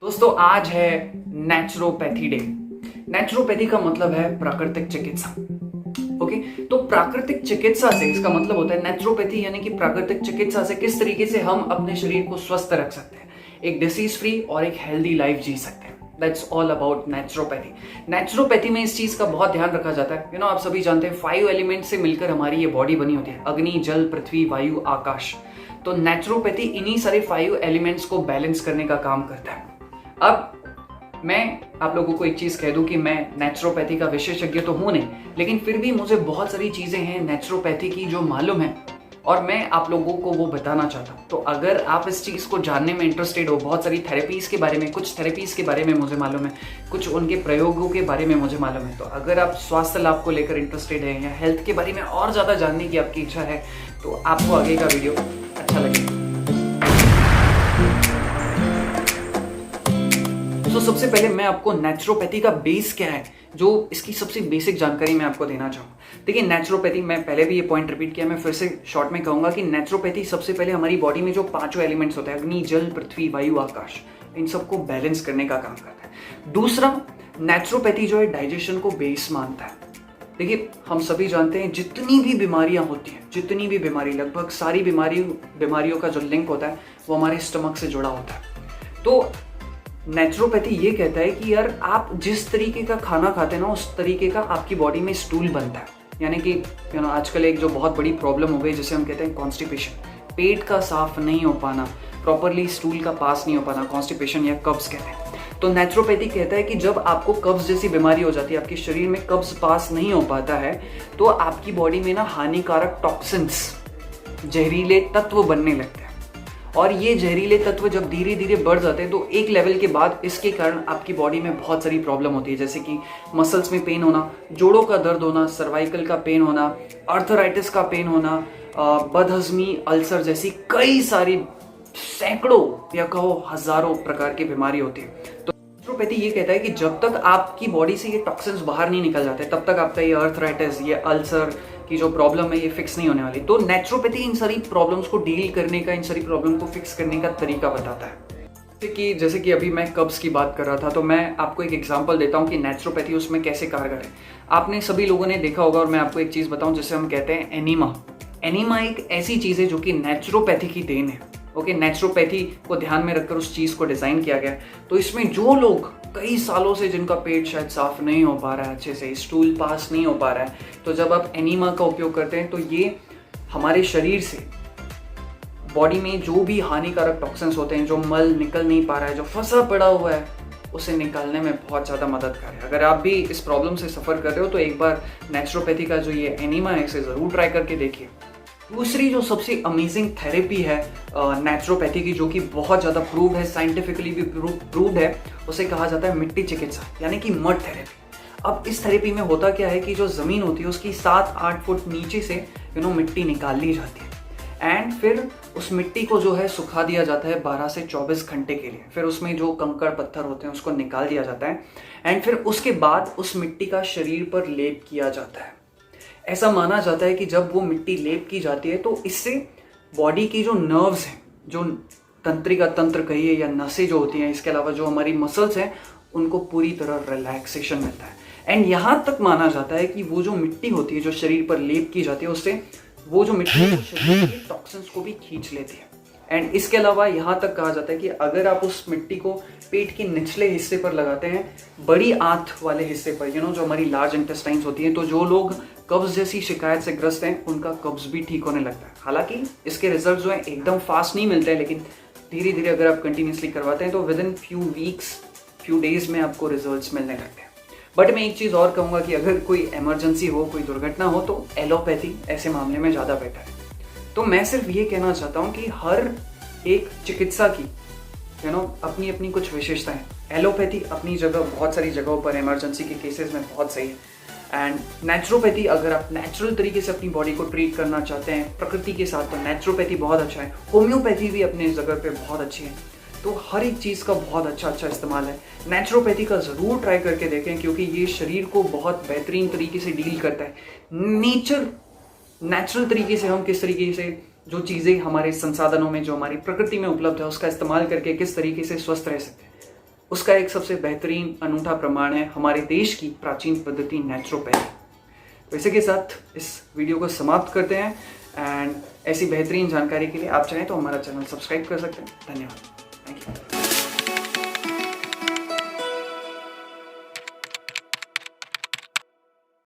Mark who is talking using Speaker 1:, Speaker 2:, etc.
Speaker 1: दोस्तों आज है नेचुरोपैथी डे। नेचुरोपैथी का मतलब है प्राकृतिक चिकित्सा। ओके, तो प्राकृतिक चिकित्सा से इसका मतलब होता है नेचुरोपैथी यानी कि प्राकृतिक चिकित्सा से किस तरीके से हम अपने शरीर को स्वस्थ रख सकते हैं, एक डिसीज फ्री और एक हेल्दी लाइफ जी सकते हैं। That's all about naturopathy. Naturopathy में इस चीज का बहुत ध्यान रखा जाता है। आप सभी जानते हैं 5 एलिमेंट से मिलकर हमारी ये बॉडी बनी होती है, अग्नि, जल, पृथ्वी, वायु, आकाश। तो नेचुरोपैथी इन्हीं सारे 5 एलिमेंट्स को बैलेंस करने का काम करता है। अब मैं आप लोगों को एक चीज कह दूं कि मैं नेचुरोपैथी का विशेषज्ञ तो हूं नहीं, लेकिन फिर भी मुझे बहुत सारी चीजें हैं नेचुरोपैथी की जो मालूम है और मैं आप लोगों को वो बताना चाहता हूं। तो अगर आप इस चीज को जानने में इंटरेस्टेड हो, बहुत सारी थेरेपीज के बारे में, कुछ थेरेपीज के बारे में मुझे मालूम है, कुछ उनके प्रयोगों के बारे में मुझे मालूम है, तो अगर आप स्वास्थ्य लाभ को लेकर इंटरेस्टेड हैं या हेल्थ के बारे में और ज्यादा जानने की आपकी इच्छा है, तो आपको आगे का वीडियो अच्छा लगेगा। तो सबसे पहले मैं आपको नेचुरोपैथी का बेस क्या है, जो इसकी सबसे बेसिक जानकारी मैं आपको देना चाहूंगा। देखिए, नेचुरोपैथी, मैं पहले भी ये पॉइंट रिपीट किया, मैं फिर से शॉर्ट में कहूंगा कि नेचुरोपैथी सबसे पहले हमारी बॉडी में जो 5 एलिमेंट्स होते हैं, अग्नि, जल, पृथ्वी, वायु, आकाश, इन सबको बैलेंस करने का काम करता है। दूसरा, नेचुरोपैथी जो है डाइजेशन को बेस मानता है। देखिए, हम सभी जानते हैं जितनी भी बीमारियां होती हैं, जितनी भी बीमारी, लगभग सारी बीमारियों का जो लिंक होता है वो हमारे स्टमक से जुड़ा होता है। तो नेचुरोपैथी ये कहता है कि यार आप जिस तरीके का खाना खाते हैं ना, उस तरीके का आपकी बॉडी में स्टूल बनता है। यानी कि आजकल एक जो बहुत बड़ी प्रॉब्लम हो गई जिसे हम कहते हैं कॉन्स्टिपेशन, पेट का साफ नहीं हो पाना, प्रॉपरली स्टूल का पास नहीं हो पाना, कॉन्स्टिपेशन या कब्ज कहते हैं। तो नेचुरोपैथी कहता है कि जब आपको कब्ज जैसी बीमारी हो जाती है, आपके शरीर में कब्ज पास नहीं हो पाता है, तो आपकी बॉडी में ना हानिकारक टॉक्सिन्स, जहरीले तत्व बनने लगते हैं। और ये जहरीले तत्व जब धीरे धीरे बढ़ जाते हैं तो एक लेवल के बाद इसके कारण आपकी बॉडी में बहुत सारी प्रॉब्लम होती है, जैसे कि मसल्स में पेन होना, जोड़ों का दर्द होना, सर्वाइकल का पेन होना, आर्थराइटिस का पेन होना, बदहजमी, अल्सर जैसी कई सारी सैकड़ों या कहो हजारों प्रकार की बीमारी होती है। तो नेचुरोपैथी ये कहता है कि जब तक आपकी बॉडी से ये टॉक्सिन्स बाहर नहीं निकल जाते, तब तक आपका ये आर्थराइटिस, ये अल्सर की जो प्रॉब्लम है ये फिक्स नहीं होने वाली। तो नेचुरोपैथी इन सारी प्रॉब्लम्स को डील करने का, इन सारी प्रॉब्लम को फिक्स करने का तरीका बताता है। जैसे कि अभी मैं कब्ज की बात कर रहा था, तो मैं आपको एक एग्जांपल देता हूँ कि नेचुरोपैथी उसमें कैसे कारगर है। आपने सभी लोगों ने देखा होगा, और मैं आपको एक चीज बताऊं जिसे हम कहते हैं एनीमा। एनीमा एक ऐसी चीज है जो कि नेचुरोपैथी की देन है। ओके, नेचुरोपैथी को ध्यान में रखकर उस चीज को डिजाइन किया गया। तो इसमें जो लोग कई सालों से, जिनका पेट शायद साफ नहीं हो पा रहा है, अच्छे से स्टूल पास नहीं हो पा रहा है, तो जब आप एनीमा का उपयोग करते हैं तो ये हमारे शरीर से बॉडी में जो भी हानिकारक टॉक्सिन्स होते हैं, जो मल निकल नहीं पा रहा है, जो फंसा पड़ा हुआ है, उसे निकालने में बहुत ज़्यादा मदद कर रहा है। अगर आप भी इस प्रॉब्लम से सफ़र कर रहे हो तो एक बार नेचुरोपैथी का जो ये एनीमा है इसे ज़रूर ट्राई करके देखिए। दूसरी जो सबसे अमेजिंग थेरेपी है नेचुरोपैथी की, जो कि बहुत ज़्यादा प्रूव है, साइंटिफिकली भी प्रूव्ड है, उसे कहा जाता है मिट्टी चिकित्सा यानी कि मड थेरेपी। अब इस थेरेपी में होता क्या है कि जो ज़मीन होती है उसकी 7-8 फुट नीचे से मिट्टी निकाल ली जाती है, एंड फिर उस मिट्टी को जो है सुखा दिया जाता है 12 से 24 घंटे के लिए। फिर उसमें जो कंकड़ पत्थर होते हैं उसको निकाल दिया जाता है, एंड फिर उसके बाद उस मिट्टी का शरीर पर लेप किया जाता है। ऐसा माना जाता है कि जब वो मिट्टी लेप की जाती है तो इससे बॉडी की जो नर्व्स हैं, जो तंत्रिका तंत्र कहिए या नसें जो होती हैं, इसके अलावा जो हमारी मसल्स हैं, उनको पूरी तरह रिलैक्सेशन मिलता है। एंड यहाँ तक माना जाता है कि वो जो मिट्टी होती है जो शरीर पर लेप की जाती है, उससे वो जो मिट्टी है शरीर के टॉक्सिन्स को भी खींच लेती है। एंड इसके अलावा यहाँ तक कहा जाता है कि अगर आप उस मिट्टी को पेट के निचले हिस्से पर लगाते हैं, बड़ी आंत वाले हिस्से पर, जो हमारी लार्ज इंटेस्टाइन्स होती हैं, तो जो लोग कब्ज जैसी शिकायत से ग्रस्त हैं उनका कब्ज भी ठीक होने लगता है। हालांकि इसके रिजल्ट जो है एकदम फास्ट नहीं मिलते हैं, लेकिन धीरे धीरे अगर आप कंटिन्यूसली करवाते हैं तो with in few weeks, few days में आपको रिजल्ट्स मिलने लगते हैं। बट मैं एक चीज़ और कहूँगा कि अगर कोई इमरजेंसी हो, कोई दुर्घटना हो, तो एलोपैथी ऐसे मामले में ज़्यादा बेटर है। तो मैं सिर्फ ये कहना चाहता हूँ कि हर एक चिकित्सा की अपनी अपनी कुछ विशेषताएं। एलोपैथी अपनी जगह बहुत सारी जगहों पर इमरजेंसी के केसेस में बहुत सही है, एंड नेचुरोपैथी अगर आप नेचुरल तरीके से अपनी बॉडी को ट्रीट करना चाहते हैं प्रकृति के साथ, तो नेचुरोपैथी बहुत अच्छा है। होम्योपैथी भी अपने जगह पे बहुत अच्छी है। तो हर एक चीज़ का बहुत अच्छा इस्तेमाल है। नेचुरोपैथी का ज़रूर ट्राई करके देखें, क्योंकि ये शरीर को बहुत बेहतरीन तरीके से डील करता है। नेचुरल तरीके से हम किस तरीके से जो चीज़ें हमारे संसाधनों में, जो हमारी प्रकृति में उपलब्ध है, उसका इस्तेमाल करके किस तरीके से स्वस्थ रह सकते हैं, उसका एक सबसे बेहतरीन अनूठा प्रमाण है हमारे देश की प्राचीन पद्धति नेचुरोपैथी। तो इसी के साथ इस वीडियो को समाप्त करते हैं एंड ऐसी बेहतरीन जानकारी के लिए आप चाहें तो हमारा चैनल सब्सक्राइब कर सकते हैं। धन्यवाद। Thank you.